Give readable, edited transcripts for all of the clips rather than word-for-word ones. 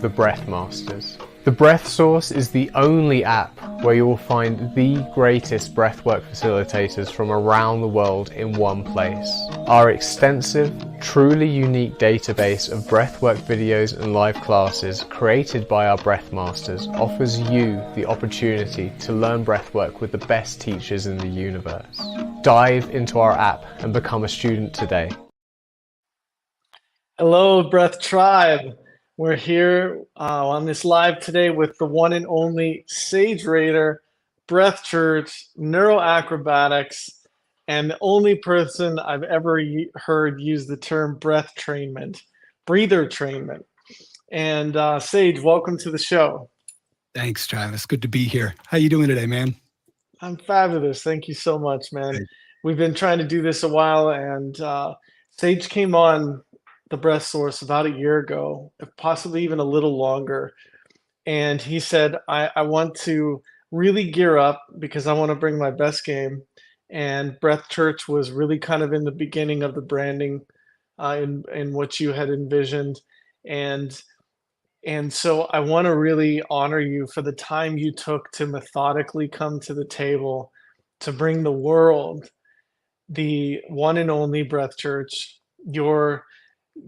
the Breath Masters. The Breath Source is the only app where you will find the greatest breathwork facilitators from around the world in one place. Our extensive, truly unique database of breathwork videos and live classes created by our Breath Masters offers you the opportunity to learn breathwork with the best teachers in the universe. Dive into our app and become a student today. Hello, Breath Tribe. We're here on this live today with the one and only Sage Rader, Breath Church, Neuroacrobatics, and the only person I've ever heard use the term breath trainment, breather trainment. And Sage, welcome to the show. Thanks, Travis. Good to be here. How you doing today, man? I'm fabulous. Thank you so much, man. Great. We've been trying to do this a while, and Sage came on the Breath Source about a year ago, possibly even a little longer. And he said, I want to really gear up because I want to bring my best game. And Breath Church was really kind of in the beginning of the branding in what you had envisioned. And so I want to really honor you for the time you took to methodically come to the table to bring the world the one and only Breath Church, your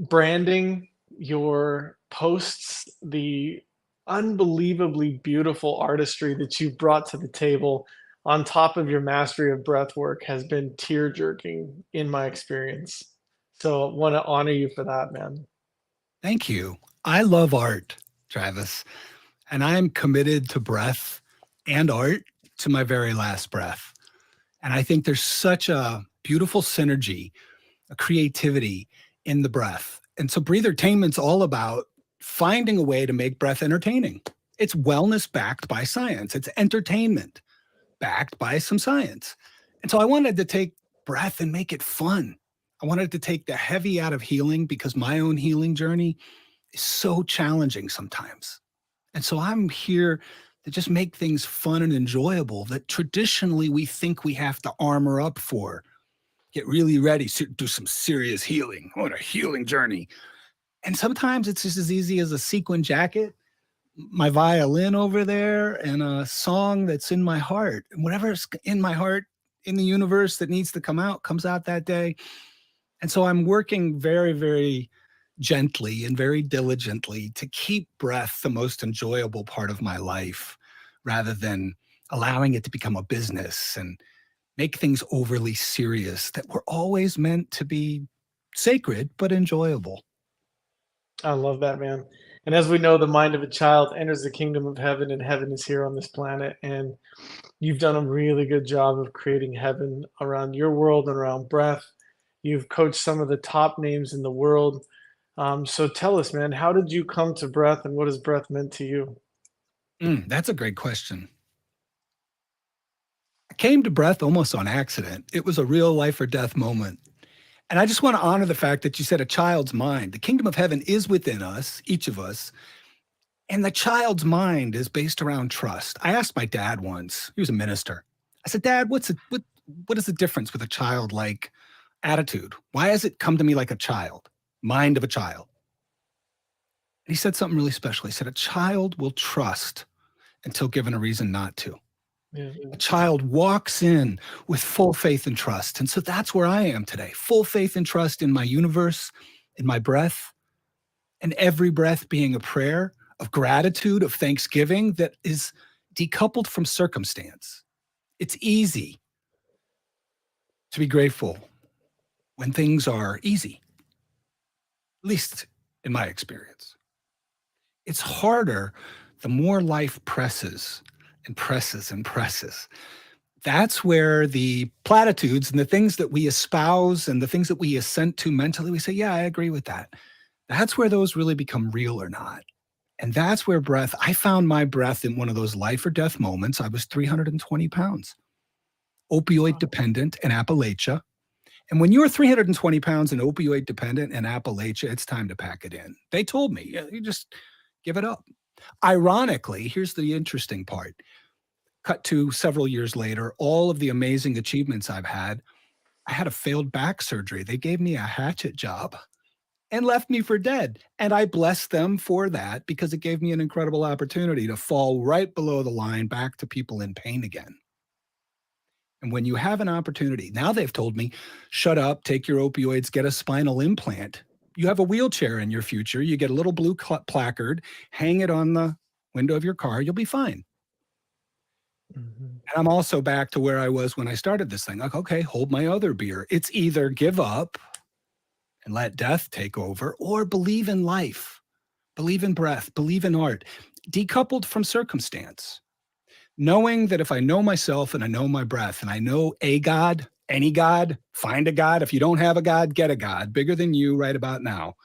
branding, your posts, the unbelievably beautiful artistry that you've brought to the table on top of your mastery of breath work has been tear-jerking in my experience. So I want to honor you for that, man. Thank you. I love art, Travis, and I'm committed to breath and art to my very last breath. And I think there's such a beautiful synergy, a creativity in the breath. And so breathertainment's all about finding a way to make breath entertaining. It's wellness backed by science. It's entertainment backed by some science. And so I wanted to take breath and make it fun. I wanted to take the heavy out of healing because my own healing journey is so challenging sometimes. And so I'm here to just make things fun and enjoyable that traditionally we think we have to armor up for. Get really ready to do some serious healing. What a healing journey. And sometimes it's just as easy as a sequin jacket, my violin over there, and a song that's in my heart. And whatever's in my heart, in the universe that needs to come out, comes out that day. And so I'm working very, very gently and very diligently to keep breath the most enjoyable part of my life, rather than allowing it to become a business and make things overly serious that were always meant to be sacred but enjoyable. I love that, man. And as we know, the mind of a child enters the kingdom of heaven, and heaven is here on this planet. And you've done a really good job of creating heaven around your world and around breath. You've coached some of the top names in the world. So tell us, man, how did you come to breath, and what has breath meant to you? That's a great question. I came to breath almost on accident. It was a real life or death moment. And I just want to honor the fact that you said a child's mind. The kingdom of heaven is within us, each of us. And the child's mind is based around trust. I asked my dad once, he was a minister. I said, Dad, what is the difference with a childlike attitude? Why has it come to me like a child, mind of a child? And he said something really special. He said, a child will trust until given a reason not to. Yeah. A child walks in with full faith and trust. And so that's where I am today. Full faith and trust in my universe, in my breath, and every breath being a prayer of gratitude, of thanksgiving that is decoupled from circumstance. It's easy to be grateful when things are easy, at least in my experience. It's harder the more life presses and presses and presses. That's where the platitudes and the things that we espouse and the things that we assent to mentally, we say, yeah, I agree with that. That's where those really become real or not. And that's where breath, I found my breath in one of those life or death moments. I was 320 pounds, opioid dependent in Appalachia. And when you're 320 pounds and opioid dependent in Appalachia, it's time to pack it in. They told me, you just give it up. Ironically, here's the interesting part. Cut to several years later, all of the amazing achievements I've had, I had a failed back surgery. They gave me a hatchet job and left me for dead. And I blessed them for that because it gave me an incredible opportunity to fall right below the line back to people in pain again. And when you have an opportunity, now they've told me, shut up, take your opioids, get a spinal implant. You have a wheelchair in your future. You get a little blue placard, hang it on the window of your car, you'll be fine. Mm-hmm. And I'm also back to where I was when I started this thing. Like, okay, hold my other beer. It's either give up and let death take over or believe in life, believe in breath, believe in art, decoupled from circumstance. Knowing that if I know myself and I know my breath and I know a God, any God, find a God. If you don't have a God, get a God bigger than you right about now.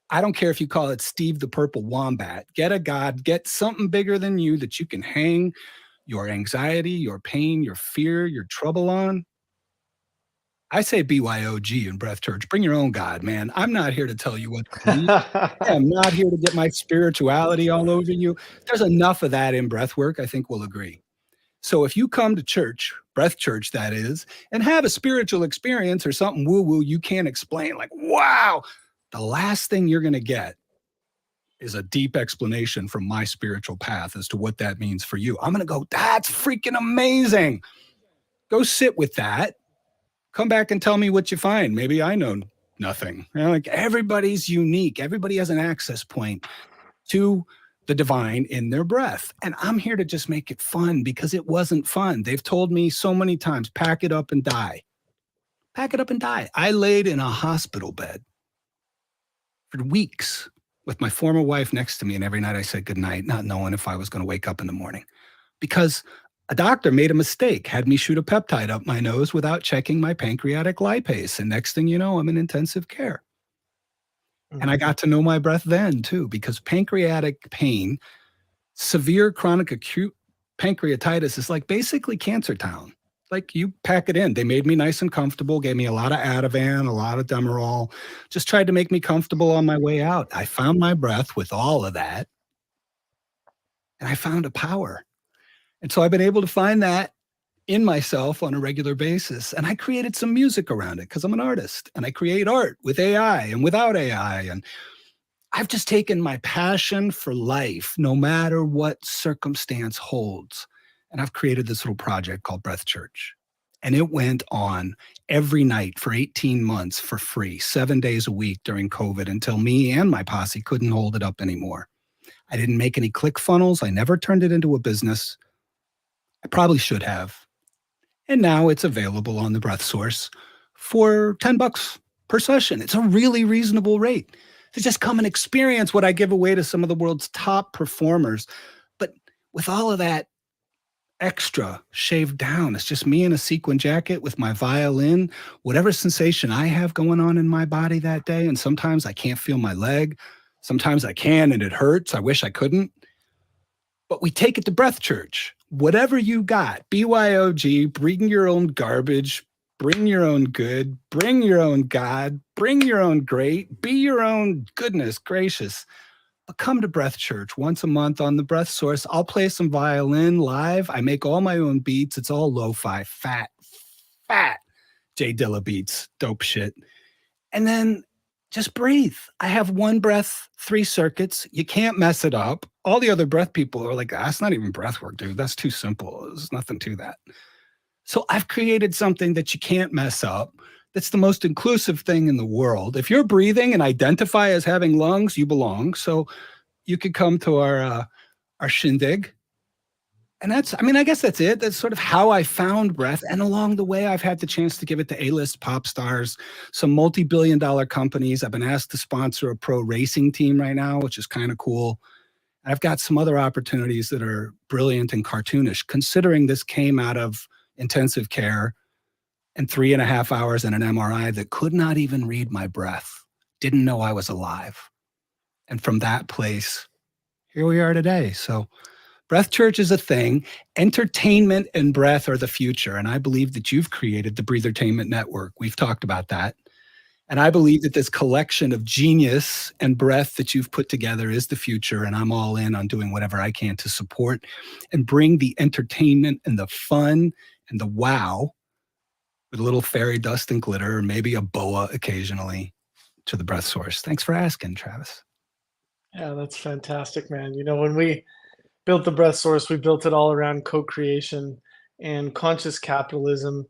I don't care if you call it Steve the Purple Wombat. Get a God, get something bigger than you that you can hang your anxiety, your pain, your fear, your trouble on. I say BYOG in Breath Church. Bring your own God, man. I'm not here to tell you what to believe. I'm not here to get my spirituality all over you. There's enough of that in breath work. I think we'll agree. So if you come to church, Breath Church that is, and have a spiritual experience or something woo-woo you can't explain, like, wow, the last thing you're going to get is a deep explanation from my spiritual path as to what that means for you. I'm going to go, that's freaking amazing. Go sit with that. Come back and tell me what you find. Maybe I know nothing. You know, like everybody's unique. Everybody has an access point to the divine in their breath. And I'm here to just make it fun because it wasn't fun. They've told me so many times, pack it up and die. Pack it up and die. I laid in a hospital bed for weeks with my former wife next to me. And every night I said goodnight, not knowing if I was going to wake up in the morning because a doctor made a mistake, had me shoot a peptide up my nose without checking my pancreatic lipase. And next thing you know, I'm in intensive care. And I got to know my breath then too, because pancreatic pain, severe chronic acute pancreatitis is like basically cancer town. Like you pack it in. They made me nice and comfortable, gave me a lot of Ativan, a lot of Demerol, just tried to make me comfortable on my way out. I found my breath with all of that. And I found a power. And so I've been able to find that in myself on a regular basis. And I created some music around it because I'm an artist and I create art with AI and without AI. And I've just taken my passion for life, no matter what circumstance holds. And I've created this little project called Breath Church. And it went on every night for 18 months for free, 7 days a week during COVID until me and my posse couldn't hold it up anymore. I didn't make any ClickFunnels. I never turned it into a business. I probably should have. And now it's available on the Breath Source for $10 per session. It's a really reasonable rate to just come and experience what I give away to some of the world's top performers. But with all of that extra shaved down, it's just me in a sequin jacket with my violin, whatever sensation I have going on in my body that day. And sometimes I can't feel my leg. Sometimes I can and it hurts. I wish I couldn't. But we take it to Breath Church. Whatever you got, BYOG, bring your own garbage, bring your own good, bring your own God, bring your own great, be your own goodness gracious. But come to Breath Church once a month on the Breath Source. I'll play some violin live. I make all my own beats. It's all lo-fi, fat Jay Dilla beats, dope shit. And then just breathe. I have one breath, 3 circuits. You can't mess it up. All the other breath people are like, that's not even breath work, dude. That's too simple. There's nothing to that. So I've created something that you can't mess up. That's the most inclusive thing in the world. If you're breathing and identify as having lungs, you belong. So you could come to our shindig. And I guess that's it. That's sort of how I found breath. And along the way, I've had the chance to give it to A-list pop stars, some multi-billion-dollar companies. I've been asked to sponsor a pro racing team right now, which is kind of cool. I've got some other opportunities that are brilliant and cartoonish, considering this came out of intensive care and 3.5 hours in an MRI that could not even read my breath, didn't know I was alive. And from that place, here we are today. So Breath Church is a thing. Entertainment and breath are the future. And I believe that you've created the Breathertainment Network. We've talked about that. And I believe that this collection of genius and breath that you've put together is the future. And I'm all in on doing whatever I can to support and bring the entertainment and the fun and the wow with a little fairy dust and glitter, or maybe a boa occasionally, to the breath source? Thanks for asking, Travis. Yeah, that's fantastic, man. When we built the breath source, we built it all around co-creation and conscious capitalism.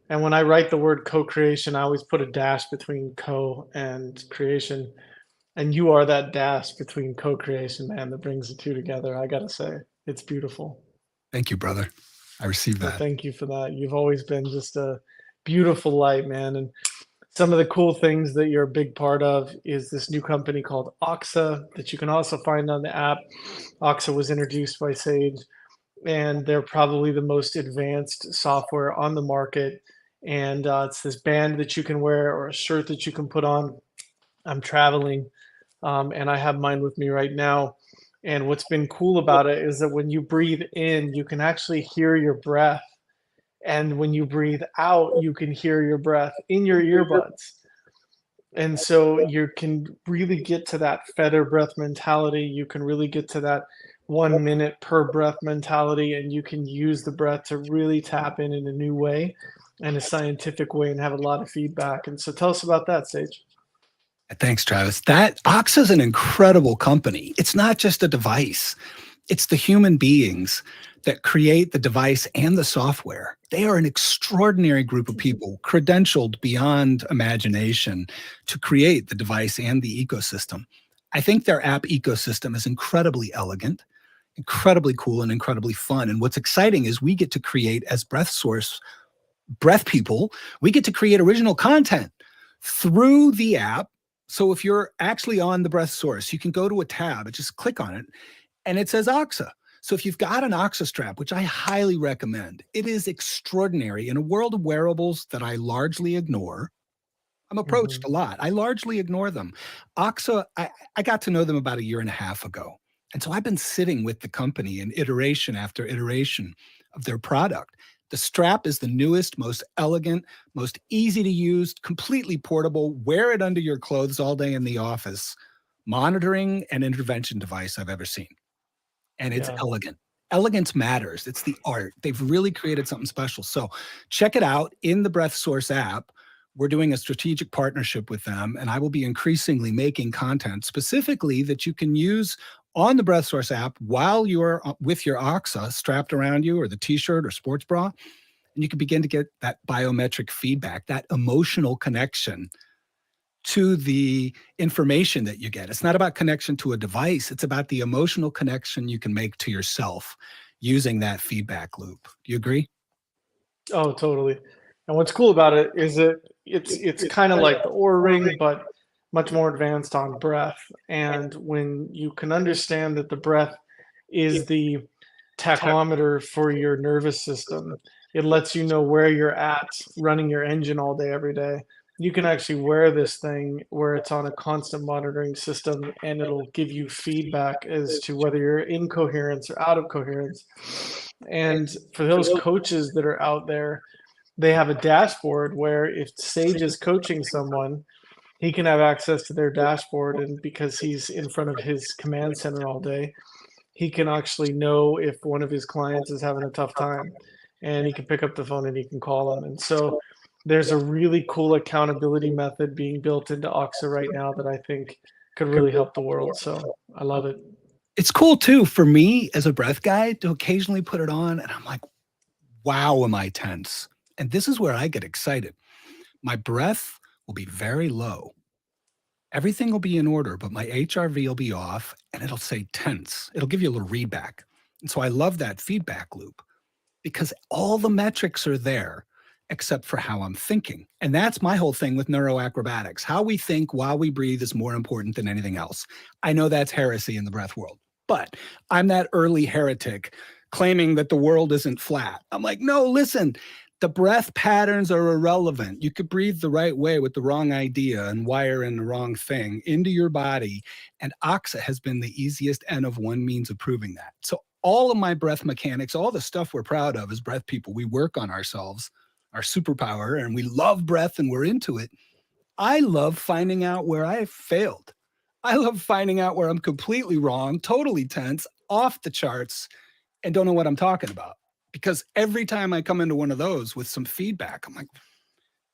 And when I write the word co-creation, I always put a dash between co and creation. And you are that dash between co-creation, man, that brings the two together. I gotta say, it's beautiful. Thank you, brother. I received So that. thank you for that. You've always been just a beautiful light, man. And some of the cool things that you're a big part of is this new company called Oxa that you can also find on the app. Oxa was introduced by Sage, and they're probably the most advanced software on the market. And it's this band that you can wear or a shirt that you can put on. I'm traveling, and I have mine with me right now. And what's been cool about it is that when you breathe in, you can actually hear your breath. And when you breathe out, you can hear your breath in your earbuds. And so you can really get to that feather breath mentality. You can really get to that 1 minute per breath mentality, and you can use the breath to really tap in a new way and a scientific way and have a lot of feedback. And so tell us about that, Sage. Thanks, Travis. That Oxa is an incredible company. It's not just a device. It's the human beings that create the device and the software. They are an extraordinary group of people, credentialed beyond imagination to create the device and the ecosystem. I think their app ecosystem is incredibly elegant, incredibly cool, and incredibly fun. And what's exciting is we get to create, as breath source, breath people, we get to create original content through the app. So if you're actually on the breath source, you can go to a tab and just click on it, and it says Oxa. So if you've got an Oxa strap, which I highly recommend, it is extraordinary. In a world of wearables that I largely ignore, I'm approached a lot. I largely ignore them. Oxa, I got to know them about 1.5 years ago. And so I've been sitting with the company in iteration after iteration of their product. The strap is the newest, most elegant, most easy to use, completely portable. Wear it under your clothes all day in the office. Monitoring and intervention device I've ever seen. And it's Yeah. elegant. Elegance matters. It's the art. They've really created something special. So check it out in the Breath Source app. We're doing a strategic partnership with them, and I will be increasingly making content specifically that you can use on the Breath Source app while you're with your Oxa strapped around you, or the t-shirt or sports bra. And you can begin to get that biometric feedback, that emotional connection to the information that you get. It's not about connection to a device. It's about the emotional connection you can make to yourself using that feedback loop. Do you agree? Oh, totally. And what's cool about it is that it's kind of like the Oura Ring, but much more advanced on breath. And when you can understand that the breath is the tachometer for your nervous system, it lets you know where you're at running your engine all day, every day. You can actually wear this thing where it's on a constant monitoring system, and it'll give you feedback as to whether you're in coherence or out of coherence. And for those coaches that are out there, they have a dashboard where if Sage is coaching someone, he can have access to their dashboard. And because he's in front of his command center all day, he can actually know if one of his clients is having a tough time, and he can pick up the phone and he can call them. And so there's a really cool accountability method being built into Oxa right now that I think could really help the world. So I love it. It's cool too for me as a breath guy to occasionally put it on, and I'm like, wow, am I tense? And this is where I get excited. My breath will be very low. Everything will be in order, but my HRV will be off, and it'll say tense. It'll give you a little readback. And so I love that feedback loop because all the metrics are there except for how I'm thinking. And that's my whole thing with neuroacrobatics. How we think while we breathe is more important than anything else. I know that's heresy in the breath world, but I'm that early heretic claiming that the world isn't flat. I'm like, no, listen, the breath patterns are irrelevant. You could breathe the right way with the wrong idea and wire in the wrong thing into your body. And Oxa has been the easiest N of one means of proving that. So all of my breath mechanics, all the stuff we're proud of as breath people, we work on ourselves, our superpower, and we love breath and we're into it. I love finding out where I failed. I love finding out where I'm completely wrong, totally tense, off the charts, and don't know what I'm talking about. Because every time I come into one of those with some feedback, I'm like,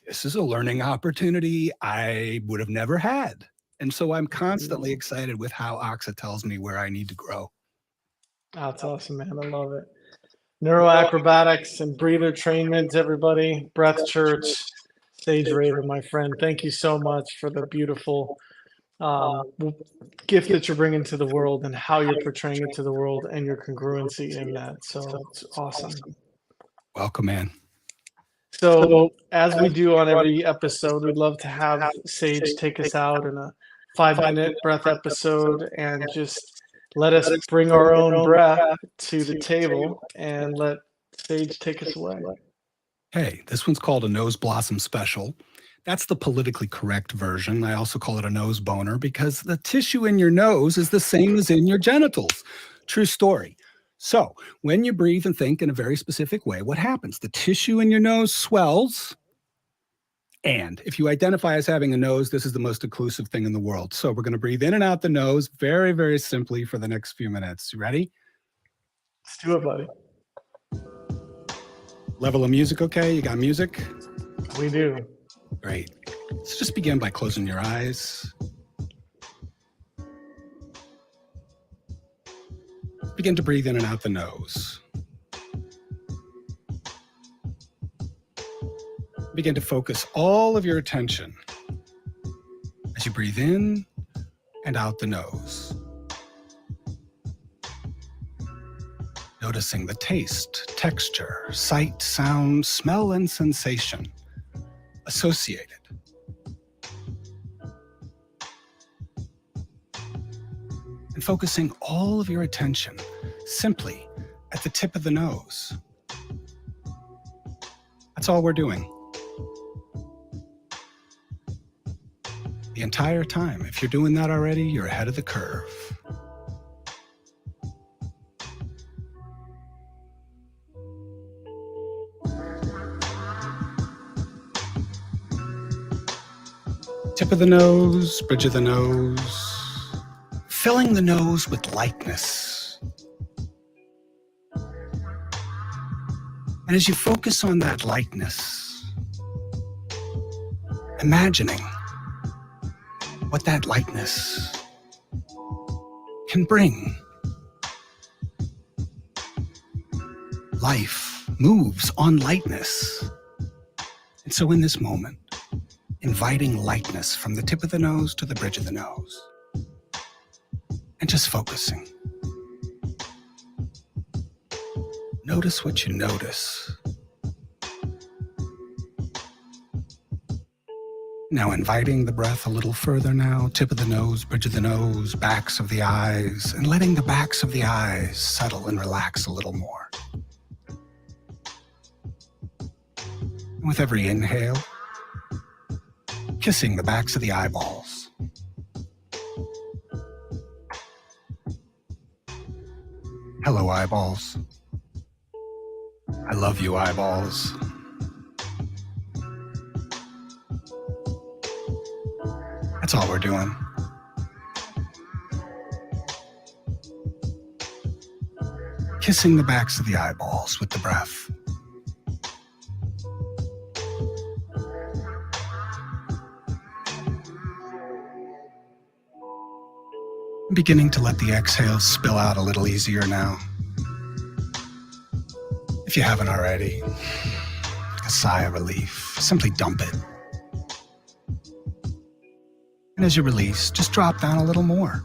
this is a learning opportunity I would have never had. And so I'm constantly excited with how Oxa tells me where I need to grow. That's awesome, man. I love it. Neuroacrobatics and breather trainment, everybody. Breath Church, Sage Rader, my friend. Thank you so much for the beautiful gift that you're bringing to the world and how you're portraying it to the world and your congruency in that. So it's awesome. Welcome, man. So as we do on every episode, we'd love to have Sage take us out in a 5-minute breath episode and just let us bring our own breath to the table and let Sage take us away. Hey, this one's called a nose blossom special. That's the politically correct version. I also call it a nose boner because the tissue in your nose is the same as in your genitals. True story. So when you breathe and think in a very specific way, what happens? The tissue in your nose swells. And if you identify as having a nose, this is the most inclusive thing in the world. So we're going to breathe in and out the nose very, very simply for the next few minutes. You ready? Let's do it, buddy. Level of music okay? You got music? We do. Great. Let's just begin by closing your eyes. Begin to breathe in and out the nose. Begin to focus all of your attention as you breathe in and out the nose. Noticing the taste, texture, sight, sound, smell, and sensation associated. And focusing all of your attention simply at the tip of the nose. That's all we're doing. The entire time. If you're doing that already, you're ahead of the curve. Tip of the nose, bridge of the nose, filling the nose with lightness. And as you focus on that lightness, imagining what that lightness can bring. Life moves on lightness. And so in this moment, inviting lightness from the tip of the nose to the bridge of the nose. And just focusing. Notice what you notice. Now inviting the breath a little further now, tip of the nose, bridge of the nose, backs of the eyes, and letting the backs of the eyes settle and relax a little more. And with every inhale, kissing the backs of the eyeballs. Hello, eyeballs. I love you, eyeballs. That's all we're doing. Kissing the backs of the eyeballs with the breath. Beginning to let the exhales spill out a little easier now. If you haven't already, a sigh of relief, simply dump it. And as you release, just drop down a little more.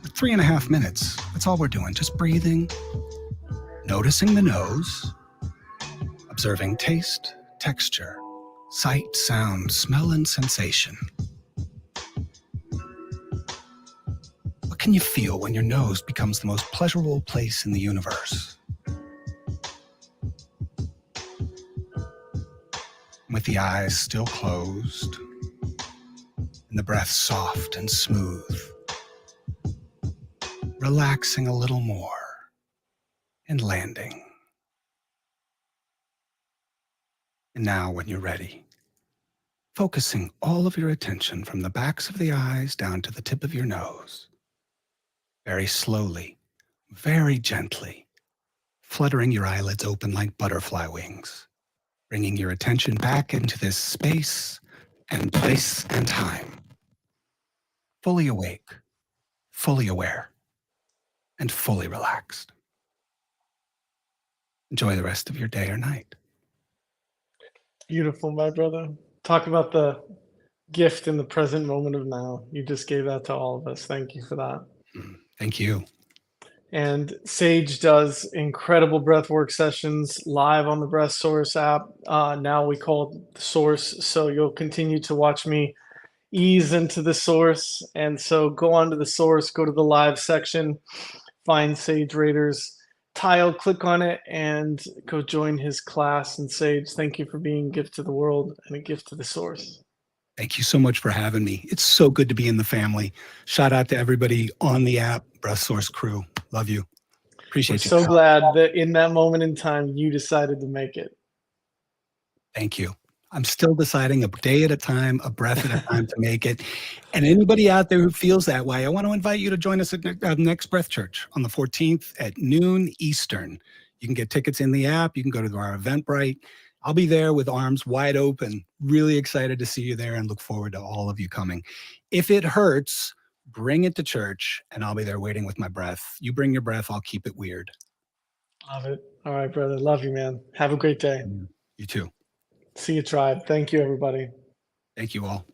3.5 minutes, that's all we're doing, just breathing, noticing the nose, observing taste, texture, sight, sound, smell, and sensation. What can you feel when your nose becomes the most pleasurable place in the universe? With the eyes still closed, and the breath soft and smooth, relaxing a little more and landing. And now when you're ready, focusing all of your attention from the backs of the eyes down to the tip of your nose, very slowly, very gently, fluttering your eyelids open like butterfly wings. bringing your attention back into this space and place and time. Fully awake, fully aware, and fully relaxed. Enjoy the rest of your day or night. Beautiful, my brother. Talk about the gift in the present moment of now. You just gave that to all of us. Thank you for that. Thank you. And Sage does incredible breathwork sessions live on the Breath Source app. Now we call it the Source. So you'll continue to watch me ease into the Source. And so go on to the Source, go to the live section, find Sage Rader's tile, click on it, and go join his class. And Sage, thank you for being a gift to the world and a gift to the Source. Thank you so much for having me. It's so good to be in the family. Shout out to everybody on the app, Breath Source crew. Love you. We're Appreciate you. so glad that in that moment in time, you decided to make it. Thank you. I'm still deciding a day at a time, a breath at a time to make it. And anybody out there who feels that way, I want to invite you to join us at Next Breath Church on the 14th at noon Eastern. You can get tickets in the app. You can go to our Eventbrite. I'll be there with arms wide open, really excited to see you there and look forward to all of you coming. If it hurts, bring it to church and I'll be there waiting with my breath. You bring your breath, I'll keep it weird. Love it. All right, brother. Love you, man. Have a great day. You too. See you, tribe. Thank you, everybody. Thank you all.